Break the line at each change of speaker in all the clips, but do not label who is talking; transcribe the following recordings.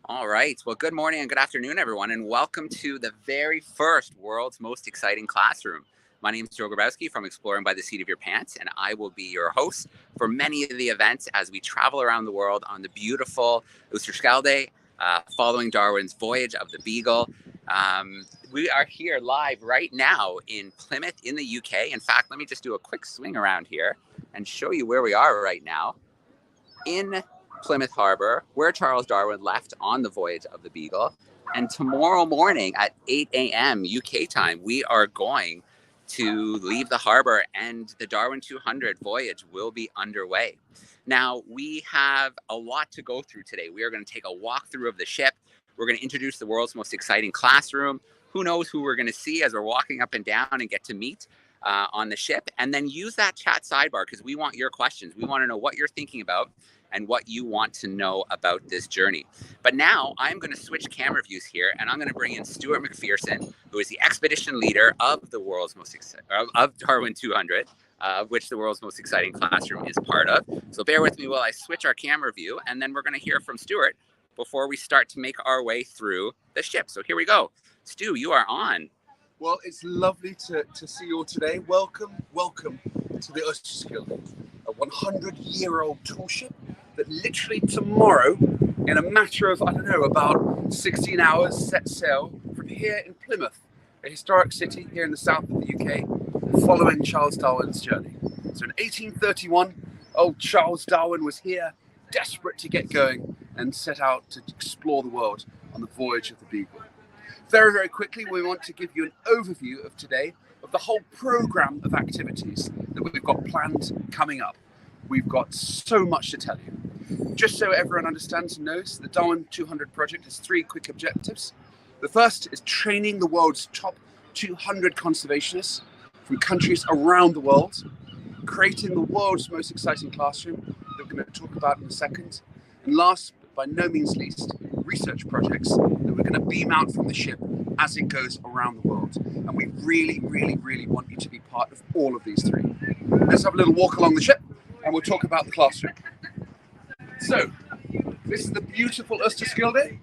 All right. Well, good morning and good afternoon, everyone, and welcome to the very first world's most exciting classroom. My name is Joe Grabowski from Exploring by the Seat of Your Pants, and I will be your host for many of the events as we travel around the world on the beautiful Oosterschelde, following Darwin's voyage of the Beagle. We are here live right now in Plymouth in the UK. In fact, let me just do a quick swing around here and show you where we are right now. In Plymouth Harbour, where Charles Darwin left on the voyage of the Beagle. And tomorrow morning at 8 a.m. UK time, we are going to leave the harbor and the Darwin 200 voyage will be underway. Now, we have a lot to go through today. We are going to take a walkthrough of the ship. We're going to introduce the world's most exciting classroom. Who knows who we're going to see as we're walking up and down and get to meet on the ship, and then use that chat sidebar because we want your questions. We want to know what you're thinking about and what you want to know about this journey. But now I'm going to switch camera views here, and I'm going to bring in Stuart McPherson, who is the expedition leader of the world's most of Darwin 200, which the world's most exciting classroom is part of. So bear with me while I switch our camera view, and then we're going to hear from Stuart before we start to make our way through the ship. So here we go. Stu, you are on.
Well, it's lovely to see you all today. Welcome to the Oosterschelde, a 100-year-old tall ship that literally tomorrow, in a matter of, about 16 hours, sets sail from here in Plymouth, a historic city here in the south of the UK, following Charles Darwin's journey. So in 1831, old Charles Darwin was here, desperate to get going and set out to explore the world on the voyage of the Beagle. Very, very quickly, we want to give you an overview of today of the whole program of activities that we've got planned coming up. We've got so much to tell you. Just so everyone understands and knows, the Darwin 200 project has 3 quick objectives. The first is training the world's top 200 conservationists from countries around the world, creating the world's most exciting classroom that we're going to talk about in a second. And last, but by no means least, research projects that we're going to beam out from the ship as it goes around the world. And we really, really, really want you to be part of all of these 3. Let's have a little walk along the ship and we'll talk about the classroom. So, this is the beautiful Oosterschelde.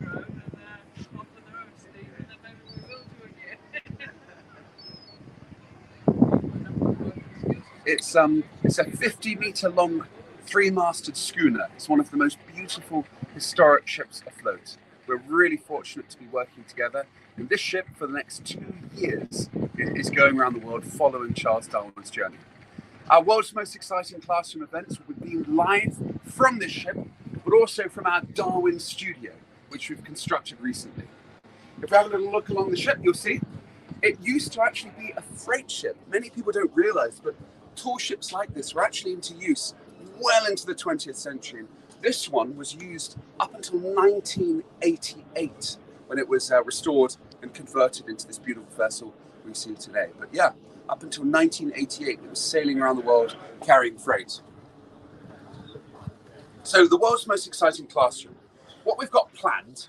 It's a 50-meter long 3-masted schooner. It's one of the most beautiful historic ships afloat. We're really fortunate to be working together. And this ship, for the next 2 years, is going around the world following Charles Darwin's journey. Our world's most exciting classroom events will be beamed live from this ship, but also from our Darwin studio, which we've constructed recently. If we have a little look along the ship, you'll see it used to actually be a freight ship. Many people don't realize, but tall ships like this were actually into use well into the 20th century. This one was used up until 1988 when it was restored and converted into this beautiful vessel we see today. But yeah, up until 1988, it was sailing around the world carrying freight. So the world's most exciting classroom. What we've got planned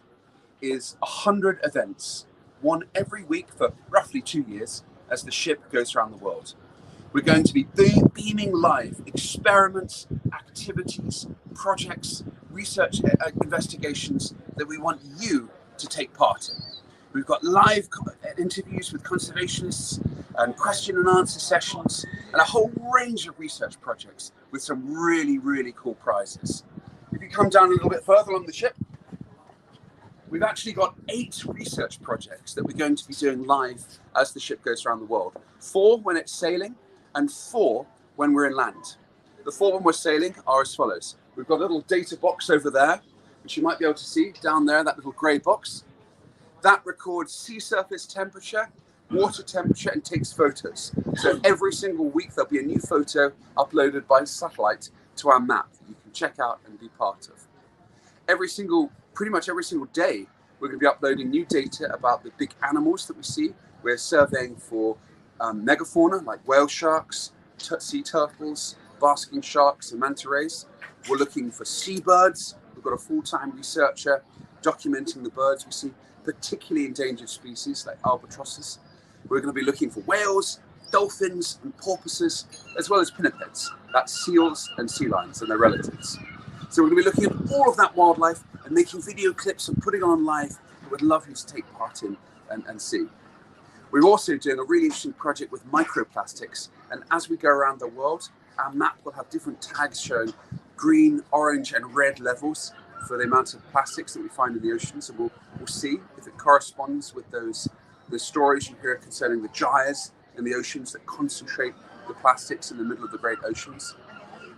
is 100 events, one every week for roughly 2 years as the ship goes around the world. We're going to be beaming live experiments, activities, projects, research investigations that we want you to take part in. We've got live interviews with conservationists and question and answer sessions and a whole range of research projects with some really, really cool prizes. If you come down a little bit further along the ship, we've actually got 8 research projects that we're going to be doing live as the ship goes around the world. 4 when it's sailing, and 4 when we're in land. The 4 when we're sailing are as follows. We've got a little data box over there, which you might be able to see down there, that little grey box. That records sea surface temperature, water temperature, and takes photos. So every single week there'll be a new photo uploaded by satellite to our map that you can check out and be part of. Pretty much every single day, we're going to be uploading new data about the big animals that we see. We're surveying for megafauna like whale sharks, sea turtles, basking sharks, and manta rays. We're looking for seabirds. We've got a full-time researcher documenting the birds we see, particularly endangered species like albatrosses. We're going to be looking for whales, dolphins, and porpoises, as well as pinnipeds. That's seals and sea lions and their relatives. So we're going to be looking at all of that wildlife and making video clips and putting on live that we'd love you to take part in and see. We're also doing a really interesting project with microplastics, and as we go around the world, our map will have different tags showing green, orange and red levels for the amount of plastics that we find in the oceans, and we'll see if it corresponds with the stories you hear concerning the gyres in the oceans that concentrate the plastics in the middle of the great oceans.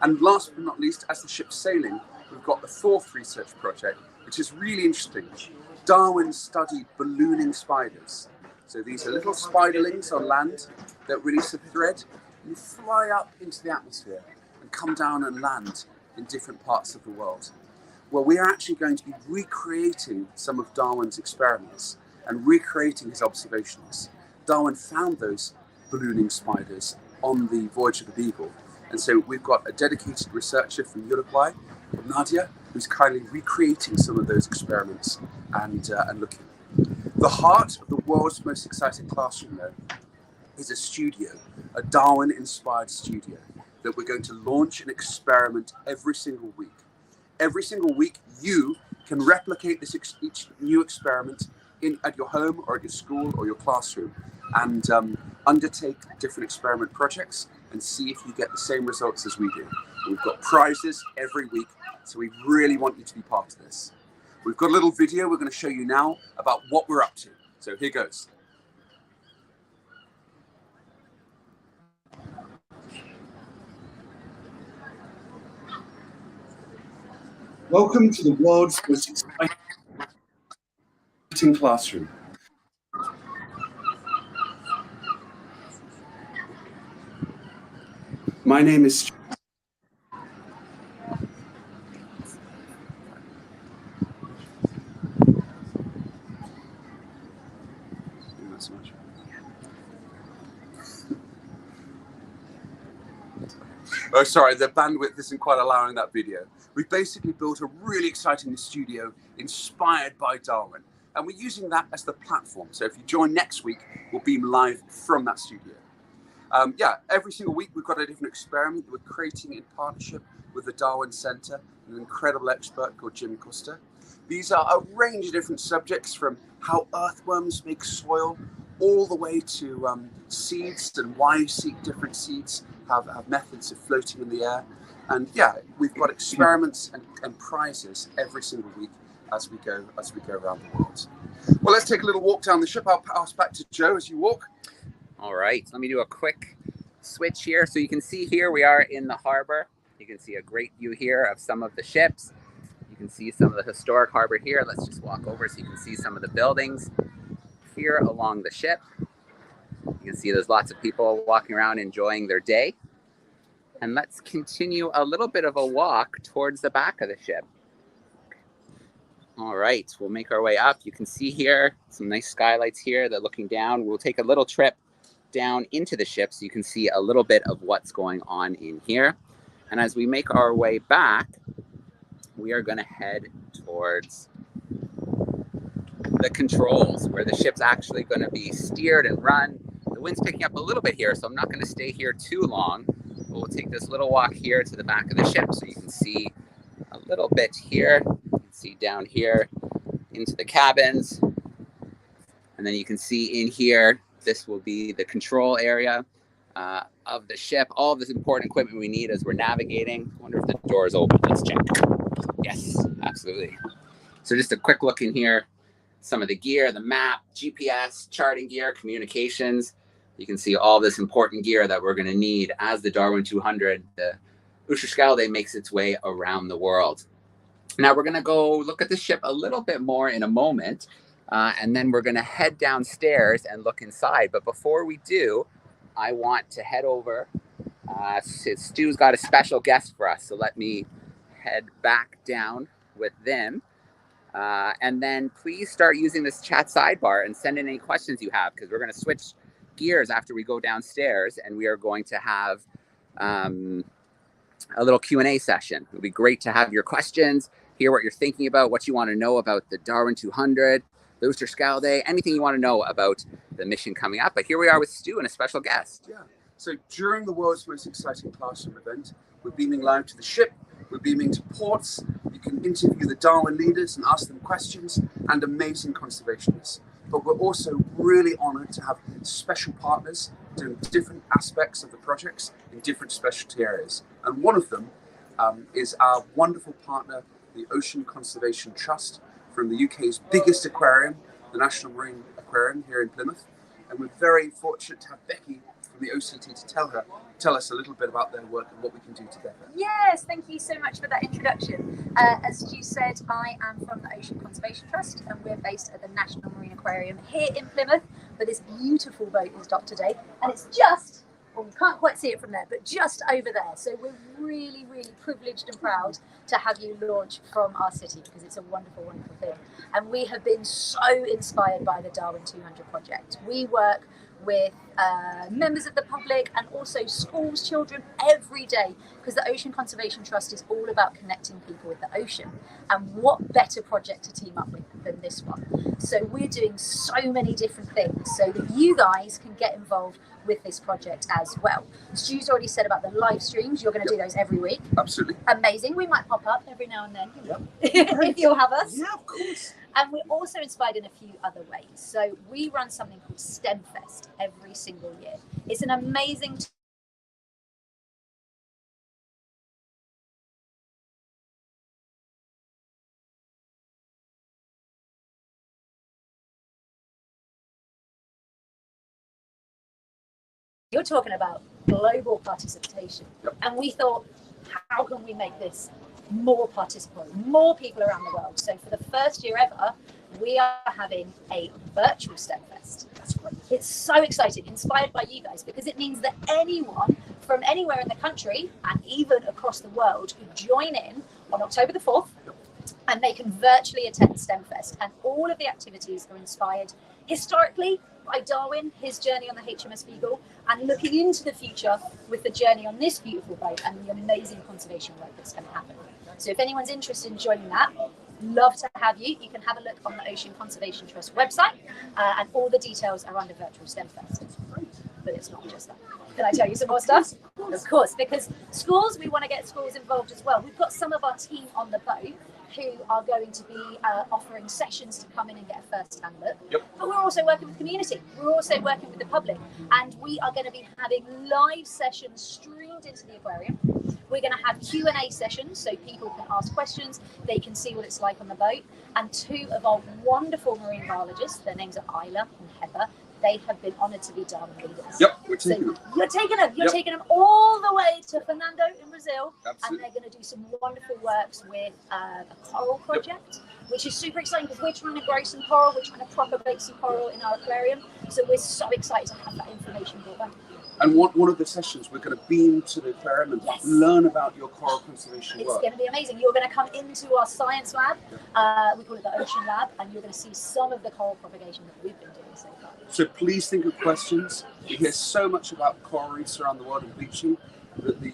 And last but not least, as the ship's sailing, we've got the fourth research project, which is really interesting. Darwin studied ballooning spiders. So these are little spiderlings on land that release a thread and fly up into the atmosphere and come down and land in different parts of the world. Well, we are actually going to be recreating some of Darwin's experiments and recreating his observations. Darwin found those ballooning spiders on the voyage of the Beagle. And so we've got a dedicated researcher from Uruguay, Nadia, who's kindly recreating some of those experiments and looking. The heart of the world's most exciting classroom, though, is a studio, a Darwin-inspired studio that we're going to launch and experiment every single week. Every single week, you can replicate each new experiment at your home or at your school or your classroom and undertake different experiment projects and see if you get the same results as we do. And we've got prizes every week, so we really want you to be part of this. We've got a little video we're going to show you now about what we're up to. So here goes. Welcome to the world's most exciting classroom. My name is Oh, sorry, the bandwidth isn't quite allowing that video. We've basically built a really exciting studio inspired by Darwin, and we're using that as the platform. So if you join next week, we'll beam live from that studio. Every single week we've got a different experiment that we're creating in partnership with the Darwin Center, an incredible expert called Jim Costa. These are a range of different subjects, from how earthworms make soil all the way to seeds and why different seeds have methods of floating in the air. And yeah, we've got experiments and prizes every single week as we go around the world. Well, let's take a little walk down the ship. I'll pass back to Joe as you walk.
All right, let me do a quick switch here. So you can see here we are in the harbor. You can see a great view here of some of the ships. You can see some of the historic harbor here. Let's just walk over so you can see some of the buildings here along the ship. You can see there's lots of people walking around enjoying their day. And let's continue a little bit of a walk towards the back of the ship. All right, we'll make our way up. You can see here some nice skylights here. They're looking down. We'll take a little trip down into the ship so you can see a little bit of what's going on in here. And as we make our way back, we are going to head towards the controls, where the ship's actually going to be steered and run. The wind's picking up a little bit here, so I'm not going to stay here too long. We'll take this little walk here to the back of the ship so you can see a little bit here. You can see down here into the cabins. And then you can see in here, this will be the control area of the ship. All of this important equipment we need as we're navigating. I wonder if the door is open. Let's check. Yes, absolutely. So just a quick look in here. Some of the gear, the map, GPS, charting gear, communications. You can see all this important gear that we're going to need as the Darwin 200, the Oosterschelde, makes its way around the world. Now we're going to go look at the ship a little bit more in a moment, and then we're going to head downstairs and look inside. But before we do, I want to head over. Stu's got a special guest for us, so let me head back down with them. And then please start using this chat sidebar and send in any questions you have, because we're going to switch gears after we go downstairs, and we are going to have a little Q&A session. It'll be great to have your questions, hear what you're thinking about, what you want to know about the Darwin 200, the Oosterschelde, anything you want to know about the mission coming up. But here we are with Stu and a special guest.
Yeah. So during the world's most exciting classroom event, we're beaming live to the ship We're beaming to ports. You can interview the Darwin leaders and ask them questions, and amazing conservationists. But we're also really honoured to have special partners doing different aspects of the projects in different specialty areas. And one of them is our wonderful partner, the Ocean Conservation Trust, from the UK's biggest aquarium, the National Marine Aquarium here in Plymouth. And we're very fortunate to have Becky from the OCT to tell us a little bit about their work and what we can do together.
Yes, thank you so much for that introduction. As Stu said, I am from the Ocean Conservation Trust, and we're based at the National Marine Aquarium here in Plymouth, where this beautiful boat is docked today. And it's just, well, you can't quite see it from there, but just over there. So we're really, really privileged and proud to have you launch from our city, because it's a wonderful, wonderful thing. And we have been so inspired by the Darwin 200 project. We work with members of the public and also schools, children every day, because the Ocean Conservation Trust is all about connecting people with the ocean. And what better project to team up with than this one? So we're doing so many different things so that you guys can get involved with this project as well. Stu's already said about the live streams. You're going to do those every week.
Absolutely.
Amazing. We might pop up every now and then, if you'll have us.
Yeah, of course.
And we're also inspired in a few other ways. So we run something called STEM Fest every single year. It's an amazing You're talking about global participation.
Yep.
And we thought, how can we make this more participatory, more people around the world? So for the first year ever, we are having a virtual STEM Fest.
That's great.
It's so exciting, inspired by you guys, because it means that anyone from anywhere in the country and even across the world could join in on October the 4th, and they can virtually attend STEM Fest. And all of the activities are inspired historically by Darwin, his journey on the HMS Beagle, and looking into the future with the journey on this beautiful boat and the amazing conservation work that's going to happen. So if anyone's interested in joining that, love to have you. You can have a look on the Ocean Conservation Trust website, and all the details are under Virtual STEM Fest. But it's not just that. Can I tell you some more stuff? Of course, because schools, we want to get schools involved as well. We've got some of our team on the boat who are going to be offering sessions to come in and get a first-hand look.
Yep.
But we're also working with the community. We're also working with the public. And we are going to be having live sessions streamed into the aquarium. We're going to have Q&A sessions so people can ask questions. They can see what it's like on the boat. And two of our wonderful marine biologists, their names are Isla and Heather, they have been honoured to be Darwin leaders.
Yep, we're taking them.
You're taking them. You're taking them all the way to Fernando in Brazil.
Absolutely.
And they're going to do some wonderful works with a coral project, which is super exciting because we're trying to grow some coral. We're trying to propagate some coral in our aquarium. So we're so excited to have that information brought back.
And one of the sessions, we're going to beam to the aquarium and learn about your coral conservation work.
It's going to be amazing. You're going to come into our science lab. We call it the Ocean Lab, and you're going to see some of the coral propagation that we've been doing so far.
So please think of questions. We hear so much about coral reefs around the world and bleaching. That the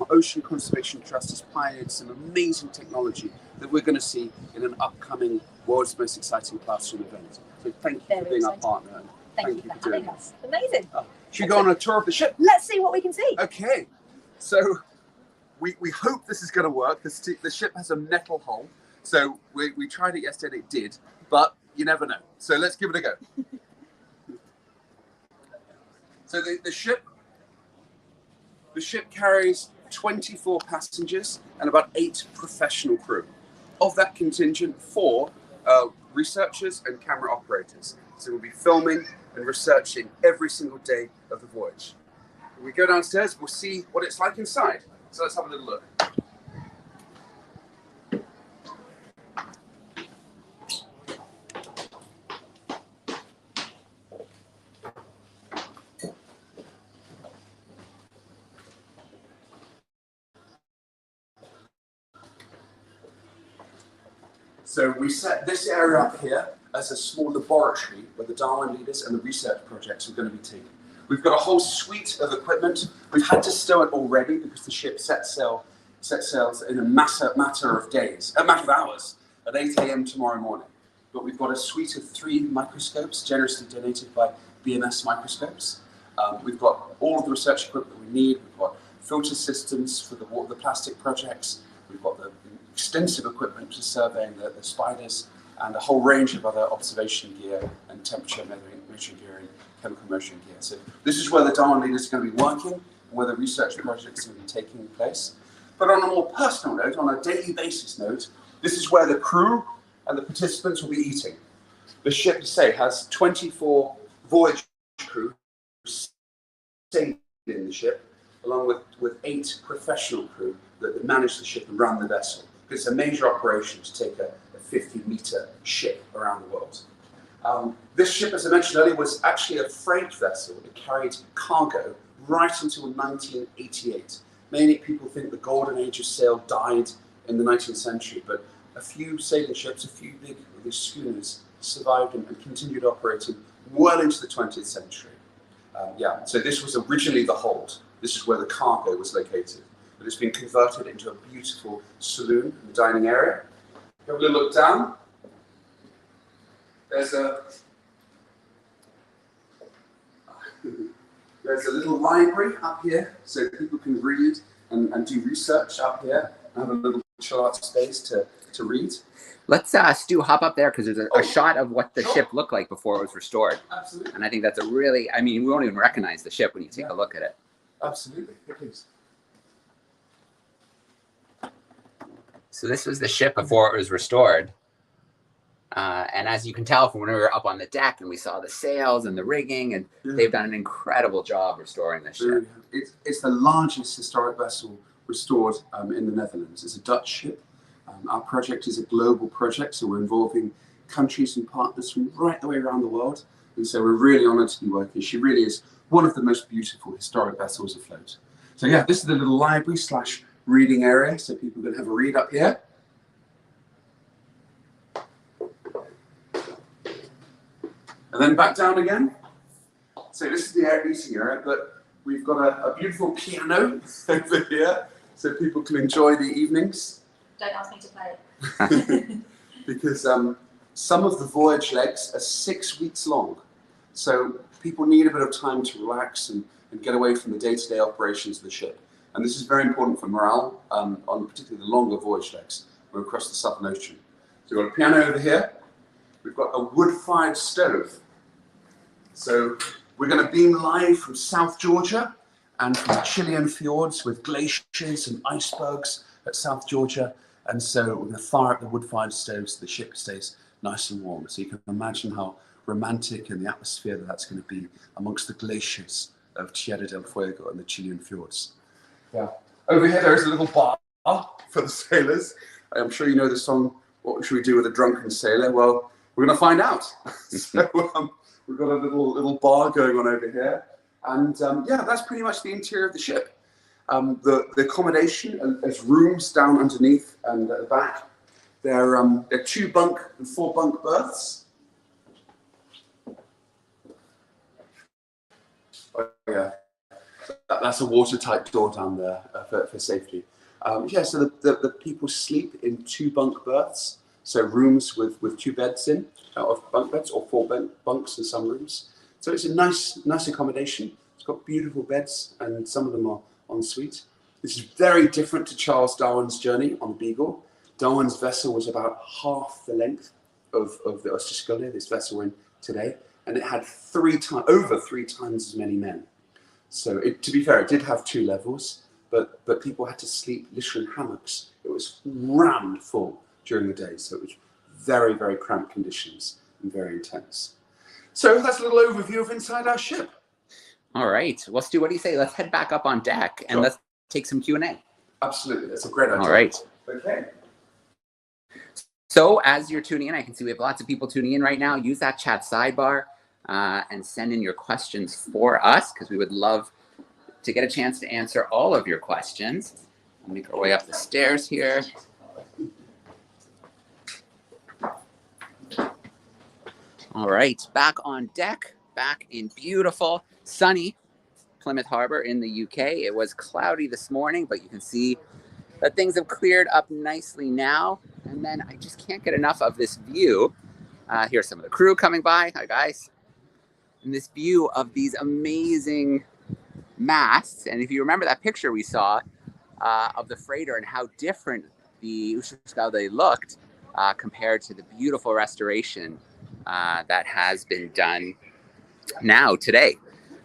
Ocean Conservation Trust has pioneered some amazing technology that we're going to see in an upcoming world's most exciting classroom event. So thank you for being our partner. And
thank you for having us. Amazing.
Should we go on a tour of the ship?
Let's see what we can see.
Okay. So we hope this is going to work. The ship has a metal hull. So we tried it yesterday, it did. But you never know. So let's give it a go. So the ship carries 24 passengers and about 8 professional crew. Of that contingent, 4 researchers and camera operators. So we'll be filming and researching every single day of the voyage. When we go downstairs, we'll see what it's like inside. So let's have a little look. So we set this area up here as a small laboratory where the Darwin leaders and the research projects are going to be taken. We've got a whole suite of equipment. We've had to stow it already because the ship set sails in a matter of hours at 8 a.m. tomorrow morning. But we've got a suite of 3 microscopes generously donated by BMS Microscopes. We've got all of the research equipment that we need. We've got filter systems for the plastic projects. We've got the extensive equipment for surveying the spiders and a whole range of other observation gear and temperature measuring gear and chemical measuring gear. So this is where the Darwin leaders are going to be working and where the research projects are going to be taking place. But on a more personal note, on a daily basis note, this is where the crew and the participants will be eating. The ship, to say, has 24 voyage crew staying in the ship, along with 8 professional crew that manage the ship and run the vessel. It's a major operation to take a 50-meter ship around the world. This ship, as I mentioned earlier, was actually a freight vessel. It carried cargo right until 1988. Many people think the golden age of sail died in the 19th century, but a few sailing ships, a few big schooners survived and continued operating well into the 20th century. So this was originally the hold. This is where the cargo was located, but it's been converted into a beautiful saloon and dining area. Have a little look down. There's a little library up here, so people can read and do research up here. And have a little chill out space to read.
Let's Stu, hop up there because there's a shot of what the ship looked like before it was restored.
Absolutely.
And I think that's a really, I mean, we won't even recognize the ship when you take a look at it.
Absolutely, please.
So this was the ship before it was restored. And as you can tell from when we were up on the deck and we saw the sails and the rigging, and they've done an incredible job restoring this ship.
It's the largest historic vessel restored in the Netherlands. It's a Dutch ship. Our project is a global project, so we're involving countries and partners from right the way around the world. And so we're really honored to be working. She really is one of the most beautiful historic vessels afloat. So yeah, this is the little library / reading area, so people can have a read up here. And then back down again. So this is the eating area, but we've got a beautiful piano over here, so people can enjoy the evenings.
Don't ask me to play it.
Because some of the voyage legs are 6 weeks long. So people need a bit of time to relax and get away from the day-to-day operations of the ship. And this is very important for morale on particularly the longer voyage legs. We're across the Southern Ocean. So we've got a piano over here. We've got a wood-fired stove. So we're going to beam live from South Georgia and from the Chilean fjords with glaciers and icebergs at South Georgia. And so we're going to fire up the wood-fired stove so the ship stays nice and warm. So you can imagine how romantic and the atmosphere that's going to be amongst the glaciers of Tierra del Fuego and the Chilean fjords. Yeah. Over here, there's a little bar for the sailors. I'm sure you know the song, What Should We Do with a Drunken Sailor? Well, we're going to find out. So we've got a little bar going on over here. And yeah, that's pretty much the interior of the ship. The accommodation is rooms down underneath and at the back. They're 2 bunk and 4 bunk berths. Oh, yeah, that's a watertight door down there for safety. Yeah, so the people sleep in 2 bunk berths, so rooms with 2 beds in, of bunk beds, or 4 bunks in some rooms. So it's a nice accommodation. It's got beautiful beds, and some of them are en suite. This is very different to Charles Darwin's journey on the Beagle. Darwin's vessel was about half the length of the Oosterschelde, this vessel we're in today, and it had over 3 times as many men. So to be fair, it did have 2 levels, but people had to sleep literally in hammocks. It was rammed full during the day, so it was very, very cramped conditions and very intense. So that's a little overview of inside our ship.
All right. Well, Stu, what do you say? Let's head back up on deck and let's take some Q&A.
Absolutely. That's a great idea.
All right.
Okay.
So as you're tuning in, I can see we have lots of people tuning in right now. Use that chat sidebar and send in your questions for us, because we would love to get a chance to answer all of your questions. We'll make our way up the stairs here. All right, back on deck, back in beautiful, sunny Plymouth Harbour in the UK. It was cloudy this morning, but you can see that things have cleared up nicely now. And then I just can't get enough of this view. Here's some of the crew coming by. Hi, guys. And this view of these amazing masts. And if you remember that picture we saw of the freighter and how different the Oosterschelde looked compared to the beautiful restoration that has been done now today.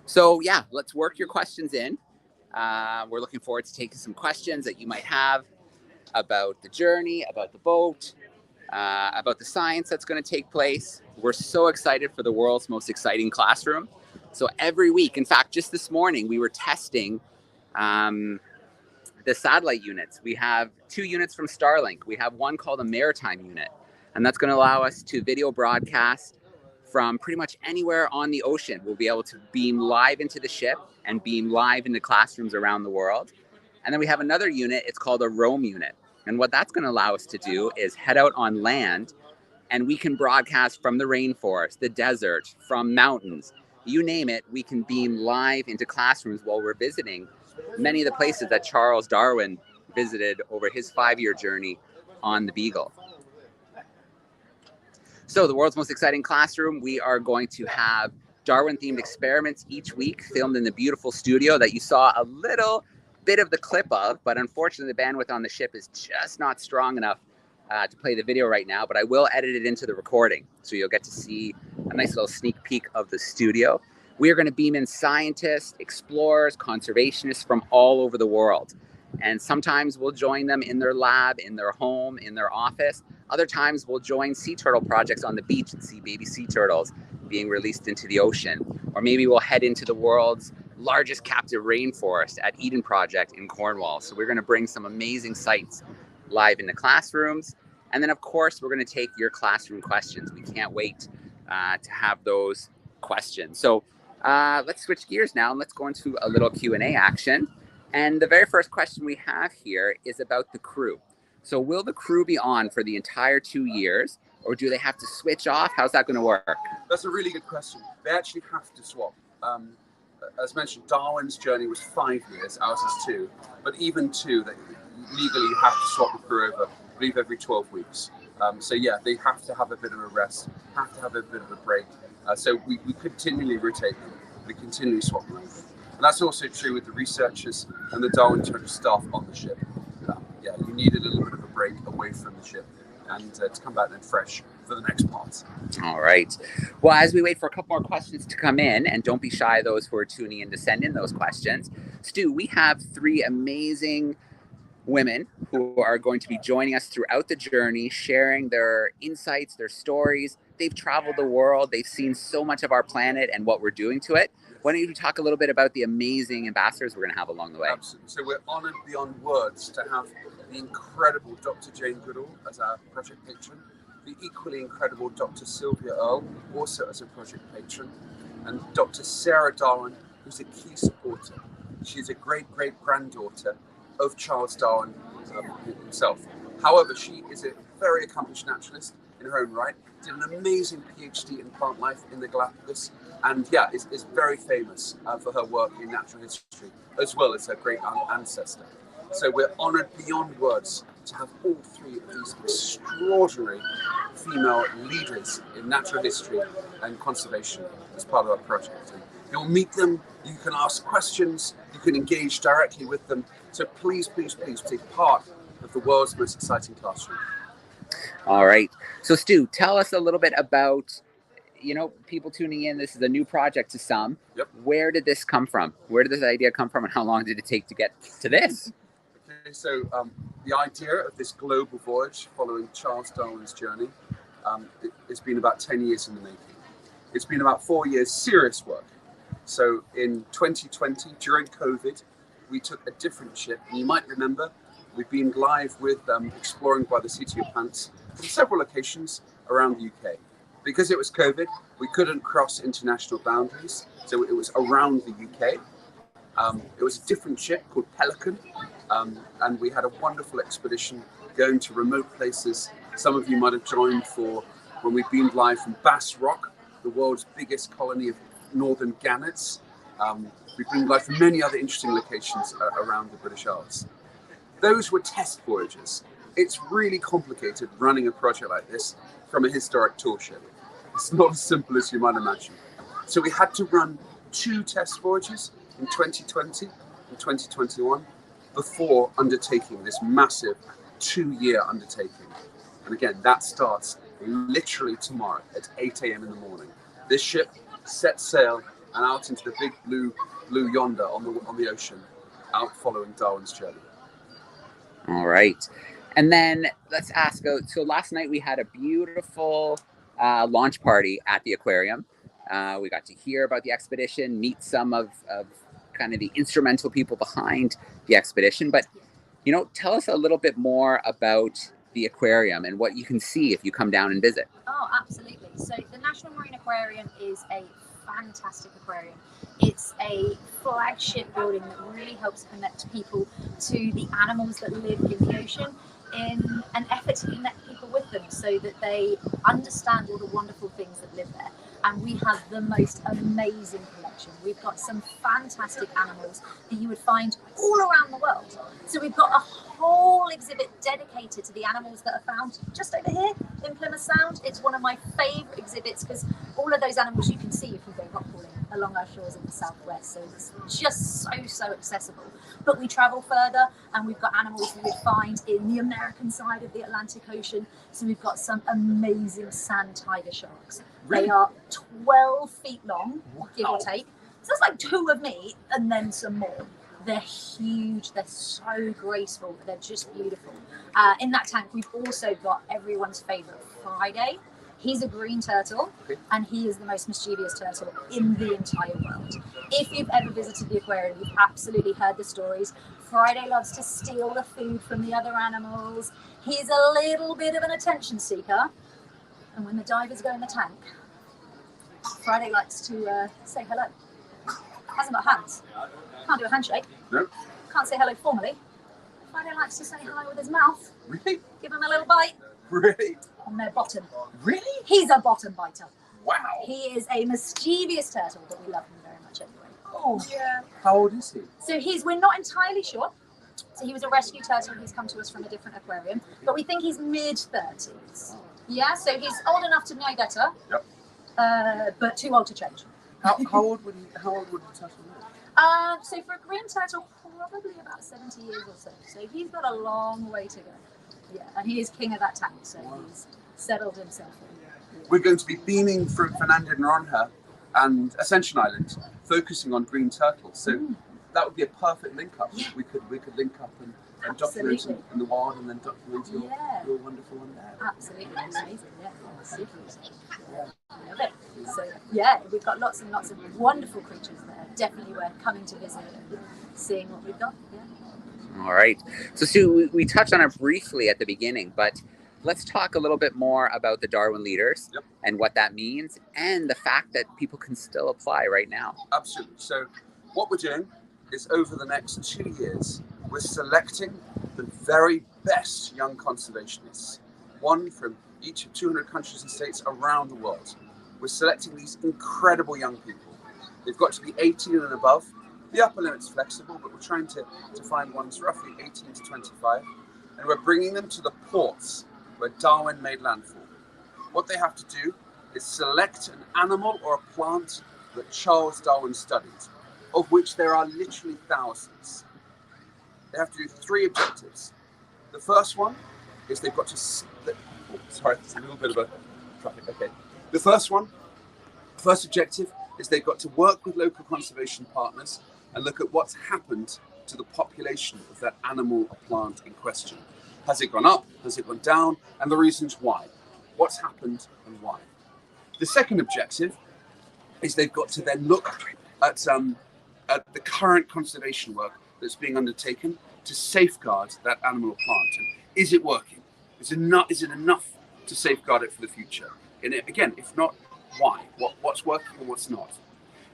So yeah, let's work your questions in. We're looking forward to taking some questions that you might have about the journey, about the boat, about the science that's going to take place. We're so excited for the world's most exciting classroom. So every week, in fact, just this morning, we were testing the satellite units. We have 2 units from Starlink. We have one called a maritime unit, and that's going to allow us to video broadcast from pretty much anywhere on the ocean. We'll be able to beam live into the ship and beam live into classrooms around the world. And then we have another unit, it's called a roam unit. And what that's going to allow us to do is head out on land, and we can broadcast from the rainforest, the desert, from mountains. You name it, we can beam live into classrooms while we're visiting many of the places that Charles Darwin visited over his 5-year journey on the Beagle. So the world's most exciting classroom, we are going to have Darwin-themed experiments each week filmed in the beautiful studio that you saw a little bit of the clip of, but unfortunately the bandwidth on the ship is just not strong enough to play the video right now, but I will edit it into the recording. So you'll get to see a nice little sneak peek of the studio. We are going to beam in scientists, explorers, conservationists from all over the world. And sometimes we'll join them in their lab, in their home, in their office. Other times we'll join sea turtle projects on the beach and see baby sea turtles being released into the ocean. Or maybe we'll head into the world's largest captive rainforest at Eden Project in Cornwall. So we're going to bring some amazing sights live into classrooms. And then of course, we're going to take your classroom questions. We can't wait to have those questions. So let's switch gears now and let's go into a little Q&A action. And the very first question we have here is about the crew. So will the crew be on for the entire 2 years, or do they have to switch off? How's that going to work?
That's a really good question. They actually have to swap. As mentioned, Darwin's journey was 5 years, ours is 2. But even 2, they legally have to swap the crew over, I believe every 12 weeks. So yeah, they have to have a bit of a rest, have to have a bit of a break. So we continually rotate them, we continually swap them over. And that's also true with the researchers and the Darwin staff on the ship. Yeah, you need a little bit of a break away from the ship and to come back then fresh for the next part.
All right. Well, as we wait for a couple more questions to come in, and don't be shy, those who are tuning in, to send in those questions. Stu, we have 3 amazing women who are going to be joining us throughout the journey, sharing their insights, their stories. They've traveled the world. They've seen so much of our planet and what we're doing to it. Why don't you talk a little bit about the amazing ambassadors we're going to have along the way?
Absolutely. So we're honoured beyond words to have the incredible Dr. Jane Goodall as our project patron, the equally incredible Dr. Sylvia Earle, also as a project patron, and Dr. Sarah Darwin, who's a key supporter. She's a great-great-granddaughter of Charles Darwin himself. However, she is a very accomplished naturalist in her own right, did an amazing PhD in plant life in the Galapagos, and yeah, is very famous for her work in natural history, as well as her great ancestor. So we're honoured beyond words to have all 3 of these extraordinary female leaders in natural history and conservation as part of our project. And you'll meet them, you can ask questions, you can engage directly with them. So please, please, please take part of the world's most exciting classroom.
All right. So Stu, tell us a little bit about, people tuning in, this is a new project to some.
Yep.
Where did this come from? Where did this idea come from, and how long did it take to get to this?
Okay, so the idea of this global voyage following Charles Darwin's journey, it's been about 10 years in the making. It's been about 4 years serious work. So in 2020, during COVID, we took a different ship. And you might remember, we've been live with Exploring by the Seat of Your Pants from several locations around the UK. Because it was COVID, we couldn't cross international boundaries. So it was around the UK. It was a different ship called Pelican. And we had a wonderful expedition going to remote places. Some of you might have joined for when we beamed live from Bass Rock, the world's biggest colony of northern gannets. We've been live from many other interesting locations around the British Isles. Those were test voyages. It's really complicated running a project like this from a historic tour ship. It's not as simple as you might imagine. So we had to run 2 test voyages in 2020 and 2021 before undertaking this massive 2-year undertaking. And again, that starts literally tomorrow at 8 a.m. in the morning. This ship sets sail and out into the big blue yonder on the ocean, out following Darwin's journey.
All right. And then let's ask, so last night we had a beautiful launch party at the aquarium. We got to hear about the expedition, meet some of kind of the instrumental people behind the expedition. But, tell us a little bit more about the aquarium and what you can see if you come down and visit.
Oh, absolutely. So the National Marine Aquarium is a fantastic aquarium. It's a flagship building that really helps connect people to the animals that live in the ocean in an effort to connect people with them so that they understand all the wonderful things that live there. And we have the most amazing collection. We've got some fantastic animals that you would find all around the world. So we've got a whole exhibit dedicated to the animals that are found just over here in Plymouth Sound. It's one of my favourite exhibits because all of those animals you can see if you go rock crawling along our shores in the southwest. So it's just so accessible. But we travel further and we've got animals that we find in the American side of the Atlantic Ocean. So we've got some amazing sand tiger sharks. They are 12 feet long, give or take. So that's like 2 of me and then some more. They're huge, they're so graceful, they're just beautiful. In that tank, we've also got everyone's favourite Friday. He's a green turtle, and he is the most mischievous turtle in the entire world. If you've ever visited the aquarium, you've absolutely heard the stories. Friday loves to steal the food from the other animals. He's a little bit of an attention seeker. And when the divers go in the tank, Friday likes to say hello. Hasn't got hands. Can't do a handshake.
No.
Can't say hello formally. Friday likes to say hello with his mouth.
Really?
Give him a little bite.
Really?
On their bottom.
Really?
He's a bottom biter.
Wow.
He is a mischievous turtle, but we love him very much anyway.
Oh, yeah. How old is he?
So we're not entirely sure. So he was a rescue turtle. He's come to us from a different aquarium, but we think he's mid-30s. Yeah, so he's old enough to know better.
Yep.
But too old to change.
How old would the turtle be?
So for a green turtle, probably about 70 years or so. So he's got a long way to go. Yeah, and he is king of that tank, so he's settled himself in. Yeah.
We're going to be beaming from Fernando de Noronha and Ascension Island, focusing on green turtles. So that would be a perfect link up. Yeah. We could link up and document in the wild and then document your wonderful one there.
Absolutely amazing. Yeah, super. Yeah. Love it. So yeah, we've got lots and lots of wonderful creatures there. Definitely worth coming to visit and seeing what we've got. Yeah.
All right. So Sue, we touched on it briefly at the beginning, but let's talk a little bit more about the Darwin leaders and what that means and the fact that people can still apply right now.
Absolutely. So what we're doing is over the next 2 years, we're selecting the very best young conservationists, one from each of 200 countries and states around the world. We're selecting these incredible young people. They've got to be 18 and above. The upper limit's flexible, but we're trying to find ones roughly 18 to 25. And we're bringing them to the ports where Darwin made landfall. What they have to do is select an animal or a plant that Charles Darwin studied, of which there are literally thousands. They have to do 3 objectives. The first one is they've got to... sorry, there's a little bit of a traffic. Okay. The first objective is they've got to work with local conservation partners and look at what's happened to the population of that animal or plant in question. Has it gone up? Has it gone down? And the reasons why. What's happened and why. The second objective is they've got to then look at the current conservation work that's being undertaken to safeguard that animal or plant. And is it working? Is it enough to safeguard it for the future? And again, if not, why? What's working and what's not?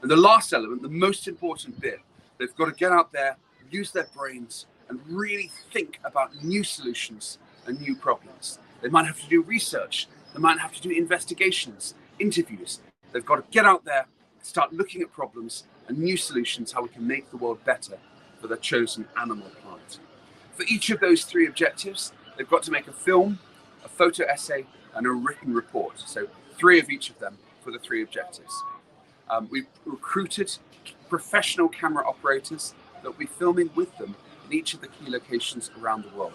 And the last element, the most important bit, they've got to get out there, use their brains, and really think about new solutions and new problems. They might have to do research. They might have to do investigations, interviews. They've got to get out there, start looking at problems and new solutions, how we can make the world better for their chosen animal or plant. For each of those 3 objectives, they've got to make a film, a photo essay, and a written report. So 3 of each of them for the 3 objectives. We've recruited professional camera operators that will be filming with them in each of the key locations around the world.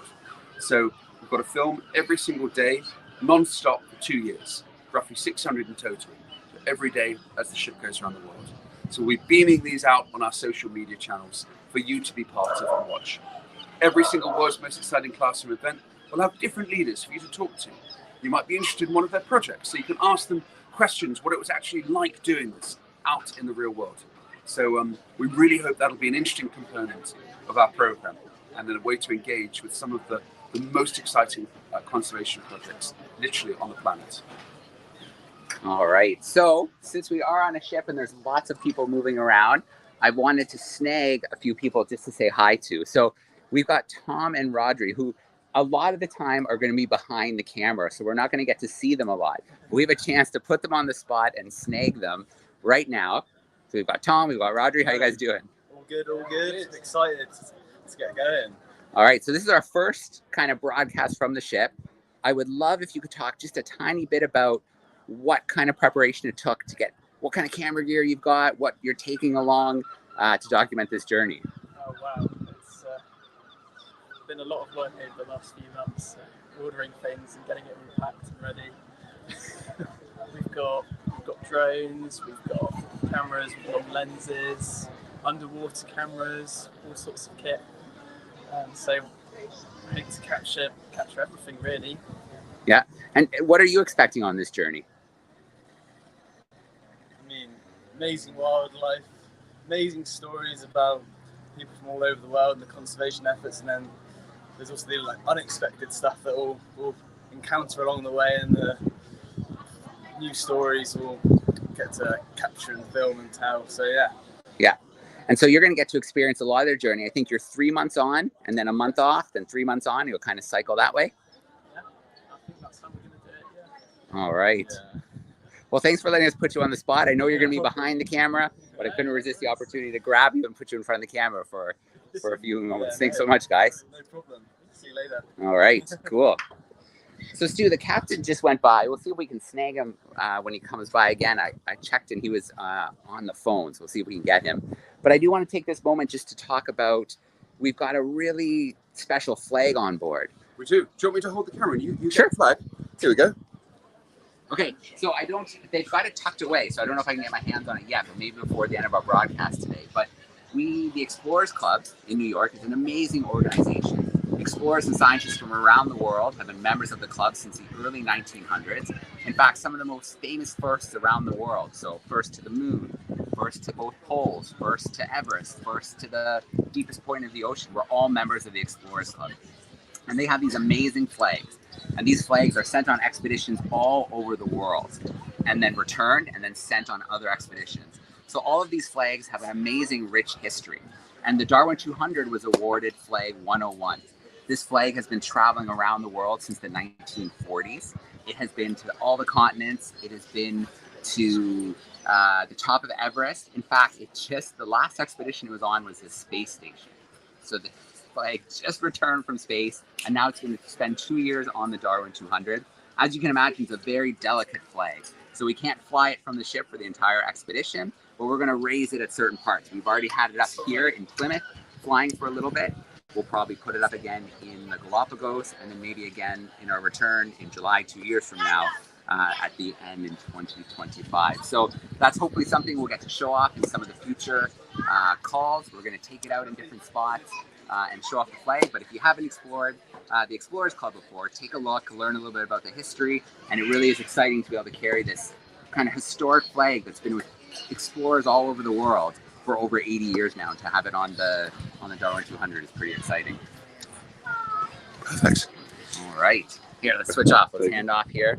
So we've got to film every single day, non-stop for 2 years, roughly 600 in total, so every day as the ship goes around the world. So we're beaming these out on our social media channels for you to be part of and watch. Every single World's Most Exciting Classroom event will have different leaders for you to talk to. You might be interested in one of their projects, so you can ask them questions, what it was actually like doing this out in the real world. So we really hope that'll be an interesting component of our program and then a way to engage with some of the most exciting conservation projects literally on the planet.
All right. So since we are on a ship and there's lots of people moving around, I wanted to snag a few people just to say hi to. So we've got Tom and Rodri, who a lot of the time are going to be behind the camera, so we're not going to get to see them a lot. We have a chance to put them on the spot and snag them right now. So we've got Tom, we've got Rodri. How you guys doing?
All good, all good. Excited. Let's get going.
All right, so this is our first kind of broadcast from the ship. I would love if you could talk just a tiny bit about what kind of preparation it took to get, what kind of camera gear you've got, what you're taking along to document this journey.
Oh wow, it's been a lot of work over the last few months, ordering things and getting it all packed and ready. we've got drones, we've got cameras, we've got lenses, underwater cameras, all sorts of kit. So ready to capture everything really.
Yeah, and what are you expecting on this journey?
I mean, amazing wildlife, amazing stories about people from all over the world and the conservation efforts, and then there's also the like unexpected stuff that we'll encounter along the way, and the new stories we'll get to capture and film and tell. So yeah.
Yeah. And so you're going to get to experience a lot of their journey. I think you're 3 months on and then a month off, then 3 months on. You'll kind of cycle that way.
Yeah, I think that's how we're going to do it. Yeah.
All right. Yeah. Well, thanks for letting us put you on the spot. I know you're going to be behind the camera, but I couldn't resist the opportunity to grab you and put you in front of the camera for a few moments. Thanks so much, guys.
No problem. See you later.
All right. Cool. So, Stu, the captain just went by. We'll see if we can snag him when he comes by again. I checked and he was on the phone, so we'll see if we can get him. But I do want to take this moment just to talk about, we've got a really special flag on board.
We do. Do you want me to hold the camera? You
Sure.
get the flag. Here we go.
Okay, so they've got it tucked away, so I don't know if I can get my hands on it yet, but maybe before the end of our broadcast today. But the Explorers Club in New York is an amazing organization. Explorers and scientists from around the world have been members of the club since the early 1900s. In fact, some of the most famous firsts around the world. So first to the moon, first to both poles, first to Everest, first to the deepest point of the ocean. We're all members of the Explorers Club. And they have these amazing flags. And these flags are sent on expeditions all over the world and then returned and then sent on other expeditions. So all of these flags have an amazing, rich history. And the Darwin 200 was awarded Flag 101. This flag has been traveling around the world since the 1940s. It has been to all the continents. It has been to the top of Everest. In fact, the last expedition it was on was the space station. So the flag just returned from space, and now it's going to spend 2 years on the Darwin 200. As you can imagine, it's a very delicate flag. So we can't fly it from the ship for the entire expedition, but we're going to raise it at certain parts. We've already had it up here in Plymouth, flying for a little bit. We'll probably put it up again in the Galapagos, and then maybe again in our return in July 2 years from now at the end in 2025. So that's hopefully something we'll get to show off in some of the future calls. We're going to take it out in different spots and show off the flag. But if you haven't explored the Explorers Club before, take a look, learn a little bit about the history, and it really is exciting to be able to carry this kind of historic flag that's been with explorers all over the world for over 80 years now. To have it on the Darwin 200 is pretty exciting.
Perfect.
All right. Here, let's switch off. Let's hand off here.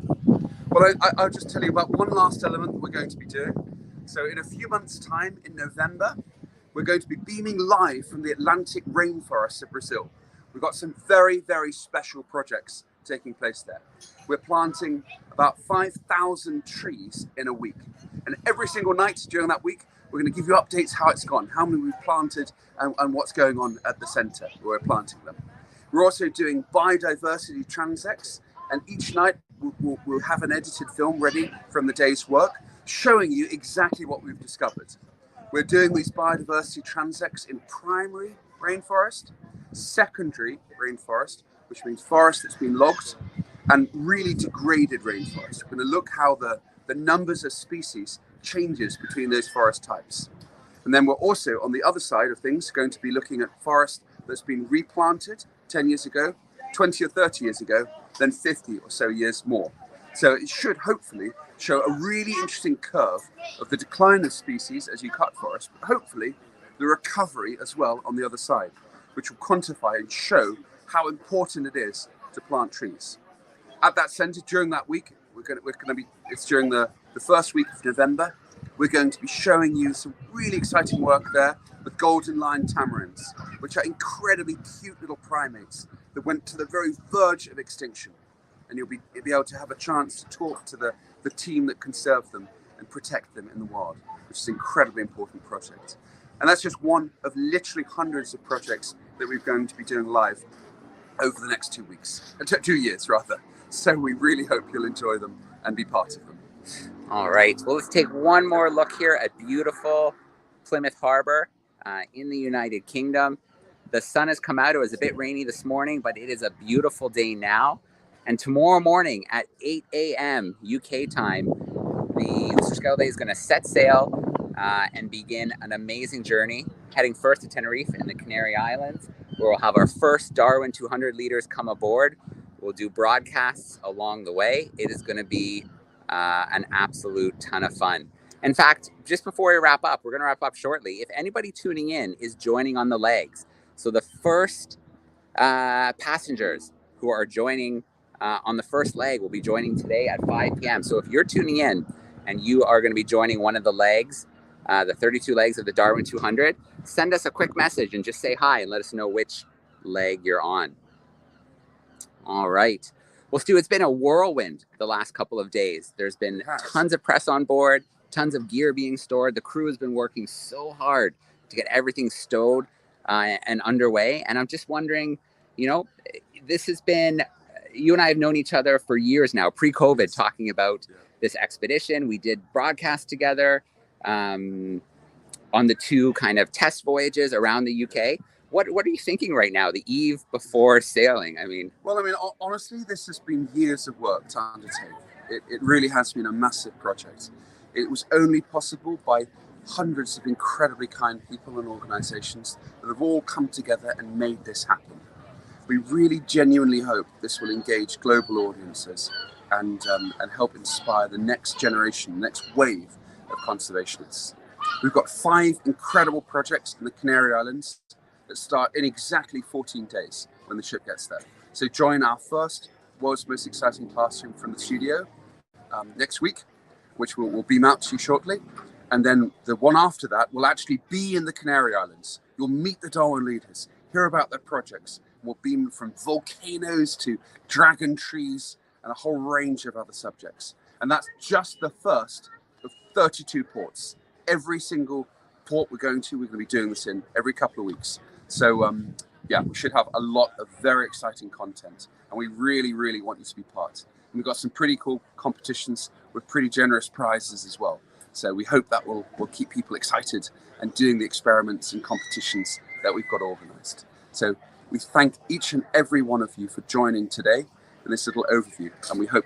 Well, I'll just tell you about one last element that we're going to be doing. So in a few months' time, in November, we're going to be beaming live from the Atlantic rainforests of Brazil. We've got some very, very special projects taking place there. We're planting about 5,000 trees in a week. And every single night during that week, we're going to give you updates how it's gone, how many we've planted, and what's going on at the centre where we're planting them. We're also doing biodiversity transects, and each night we'll have an edited film ready from the day's work, showing you exactly what we've discovered. We're doing these biodiversity transects in primary rainforest, secondary rainforest, which means forest that's been logged, and really degraded rainforest. We're going to look how the numbers of species changes between those forest types. And then we're also, on the other side of things, going to be looking at forest that's been replanted 10 years ago, 20 or 30 years ago, then 50 or so years more. So it should hopefully show a really interesting curve of the decline of species as you cut forest, but hopefully the recovery as well on the other side, which will quantify and show how important it is to plant trees. At that centre, during that week, it's during the first week of November, we're going to be showing you some really exciting work there with golden line tamarins, which are incredibly cute little primates that went to the very verge of extinction. And you'll be able to have a chance to talk to the team that conserve them and protect them in the wild, which is an incredibly important project. And that's just one of literally hundreds of projects that we're going to be doing live over the next 2 weeks, 2 years rather. So we really hope you'll enjoy them and be part of them.
All right, well, let's take one more look here at beautiful Plymouth Harbour in the United Kingdom. The sun has come out. It was a bit rainy this morning, but it is a beautiful day now. And tomorrow morning at 8 a.m. UK time, the Oosterschelde is going to set sail and begin an amazing journey, heading first to Tenerife in the Canary Islands, where we'll have our first Darwin 200 leaders come aboard. We'll do broadcasts along the way. It is going to be an absolute ton of fun. In fact, just before we wrap up, we're going to wrap up shortly. If anybody tuning in is joining on the legs, so the first passengers who are joining on the first leg will be joining today at 5 p.m. So if you're tuning in and you are going to be joining one of the legs, the 32 legs of the Darwin 200, send us a quick message and just say hi and let us know which leg you're on. All right. Well, Stu, it's been a whirlwind the last couple of days. There's been tons of press on board, tons of gear being stored. The crew has been working so hard to get everything stowed and underway. And I'm just wondering, you know, this has been, you and I have known each other for years now, pre-COVID, talking about this expedition. We did broadcast together on the 2 kind of test voyages around the UK. What are you thinking right now, the eve before sailing? I mean,
honestly, this has been years of work to undertake. It really has been a massive project. It was only possible by hundreds of incredibly kind people and organisations that have all come together and made this happen. We really genuinely hope this will engage global audiences and help inspire the next generation, the next wave of conservationists. We've got 5 incredible projects in the Canary Islands that start in exactly 14 days when the ship gets there. So join our first world's most exciting classroom from the studio next week, which we'll beam out to you shortly. And then the one after that will actually be in the Canary Islands. You'll meet the Darwin leaders, hear about their projects. We'll beam from volcanoes to dragon trees and a whole range of other subjects. And that's just the first of 32 ports. Every single port we're going to be doing this in every couple of weeks. So yeah, we should have a lot of very exciting content, and we really, really want you to be part. And we've got some pretty cool competitions with pretty generous prizes as well. So we hope that will keep people excited and doing the experiments and competitions that we've got organised. So we thank each and every one of you for joining today in this little overview, and we hope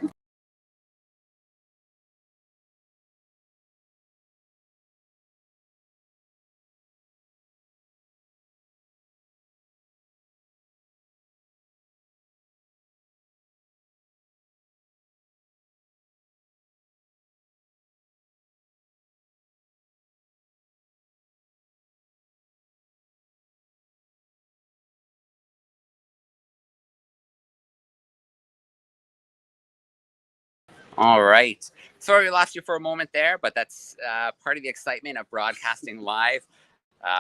all right. Sorry we lost you for a moment there, but that's part of the excitement of broadcasting live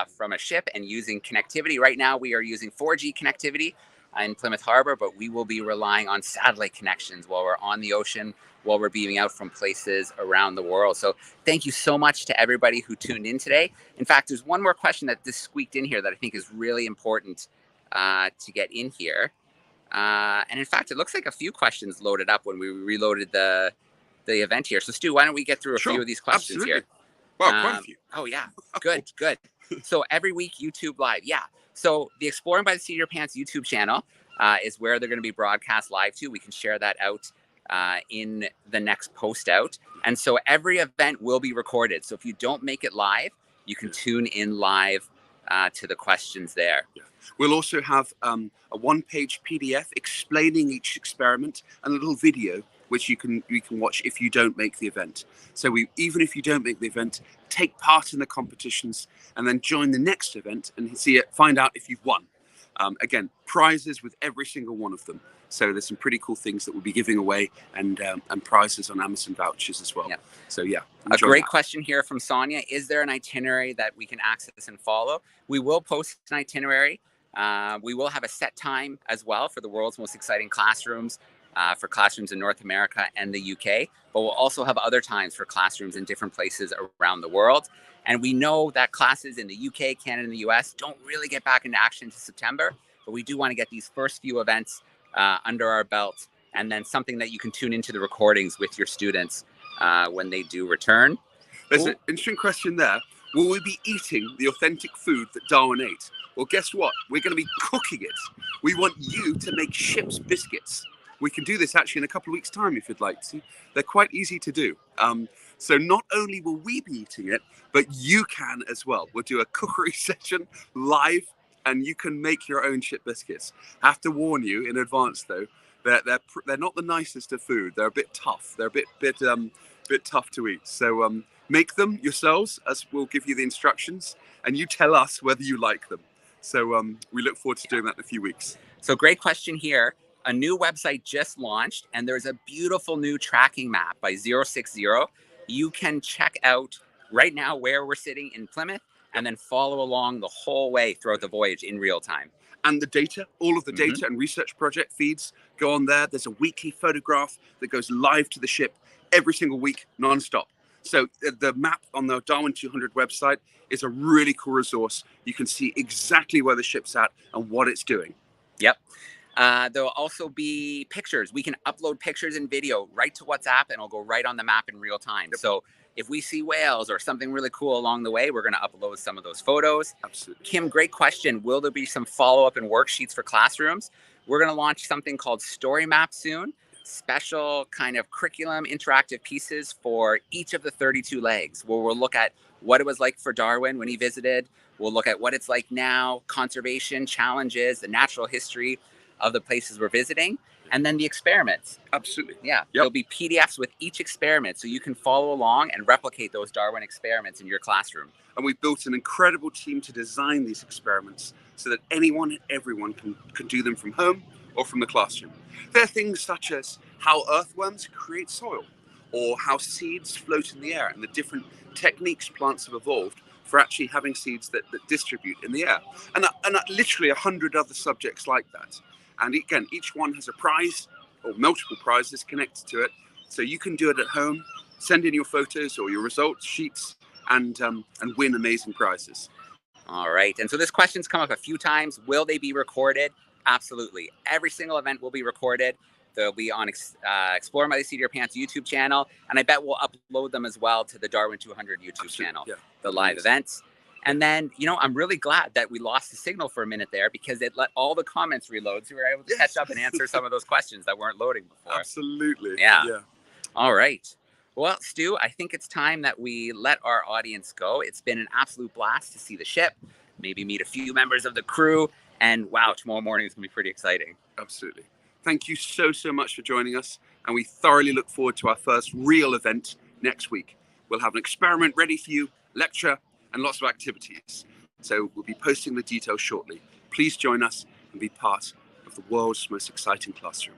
from a ship and using connectivity. Right now we are using 4G connectivity in Plymouth Harbour, but we will be relying on satellite connections while we're on the ocean, while we're beaming out from places around the world. So thank you so much to everybody who tuned in today. In fact, there's one more question that just squeaked in here that I think is really important to get in here. And in fact, it looks like a few questions loaded up when we reloaded the event here. So Stu, why don't we get through a few of these questions here?
Well, quite a few.
Oh yeah, good, good. So every week YouTube Live, yeah. So the Exploring by the Seat of Your Pants YouTube channel, is where they're going to be broadcast live to. We can share that out in the next post out. And so every event will be recorded. So if you don't make it live, you can tune in live to the questions there.
Yeah. We'll also have a one-page PDF explaining each experiment and a little video which you can watch if you don't make the event. So even if you don't make the event, take part in the competitions and then join the next event and find out if you've won. Again, prizes with every single one of them. So there's some pretty cool things that we'll be giving away, and prizes on Amazon vouchers as well. Yeah. So yeah,
a great question here from Sonia. Is there an itinerary that we can access and follow? We will post an itinerary. We will have a set time as well for the world's most exciting classrooms, for classrooms in North America and the UK, but we'll also have other times for classrooms in different places around the world. And we know that classes in the UK, Canada, and the US don't really get back into action until September, but we do want to get these first few events under our belt, and then something that you can tune into the recordings with your students when they do return.
There's an interesting question there. Will we be eating the authentic food that Darwin ate? Well, guess what? We're going to be cooking it. We want you to make ship's biscuits. We can do this actually in a couple of weeks' time if you'd like to. They're quite easy to do. So not only will we be eating it, but you can as well. We'll do a cookery session live, and you can make your own ship biscuits. I have to warn you in advance, though, they're not the nicest of food. They're a bit tough. They're a bit tough to eat. So make them yourselves, as we'll give you the instructions, and you tell us whether you like them. So we look forward to doing that in a few weeks.
So great question here. A new website just launched, and there's a beautiful new tracking map by 060. You can check out right now where we're sitting in Plymouth, and then follow along the whole way throughout the voyage in real time.
And the data, all of the data and research project feeds go on there. There's a weekly photograph that goes live to the ship every single week, non-stop. So the map on the Darwin 200 website is a really cool resource. You can see exactly where the ship's at and what it's doing.
Yep. There'll also be pictures. We can upload pictures and video right to WhatsApp, and it'll go right on the map in real time. Yep. So if we see whales or something really cool along the way, we're going to upload some of those photos.
Absolutely.
Kim, great question. Will there be some follow-up and worksheets for classrooms? We're going to launch something called Story Map soon. Special kind of curriculum interactive pieces for each of the 32 legs, where we'll look at what it was like for Darwin when he visited. We'll look at what it's like now, conservation challenges, the natural history of the places we're visiting, and then the experiments.
Absolutely.
Yeah. Yep. There'll be PDFs with each experiment, so you can follow along and replicate those Darwin experiments in your classroom.
And we've built an incredible team to design these experiments so that anyone and everyone can do them from home or from the classroom. There are things such as how earthworms create soil, or how seeds float in the air, and the different techniques plants have evolved for actually having seeds that distribute in the air. And literally 100 other subjects like that. And again, each one has a prize or multiple prizes connected to it. So you can do it at home, send in your photos or your results sheets, and win amazing prizes.
All right. And so this question's come up a few times. Will they be recorded? Absolutely. Every single event will be recorded. They'll be on Exploring by the Seat of Your Pants YouTube channel. And I bet we'll upload them as well to the Darwin 200 YouTube channel, the live events. And then, I'm really glad that we lost the signal for a minute there, because it let all the comments reload. So we were able to catch up and answer some of those questions that weren't loading before.
Absolutely.
Yeah. All right. Well, Stu, I think it's time that we let our audience go. It's been an absolute blast to see the ship, maybe meet a few members of the crew. And wow, tomorrow morning is going to be pretty exciting.
Absolutely. Thank you so much for joining us. And we thoroughly look forward to our first real event next week. We'll have an experiment ready for you, lecture, and lots of activities. So we'll be posting the details shortly. Please join us and be part of the world's most exciting classroom.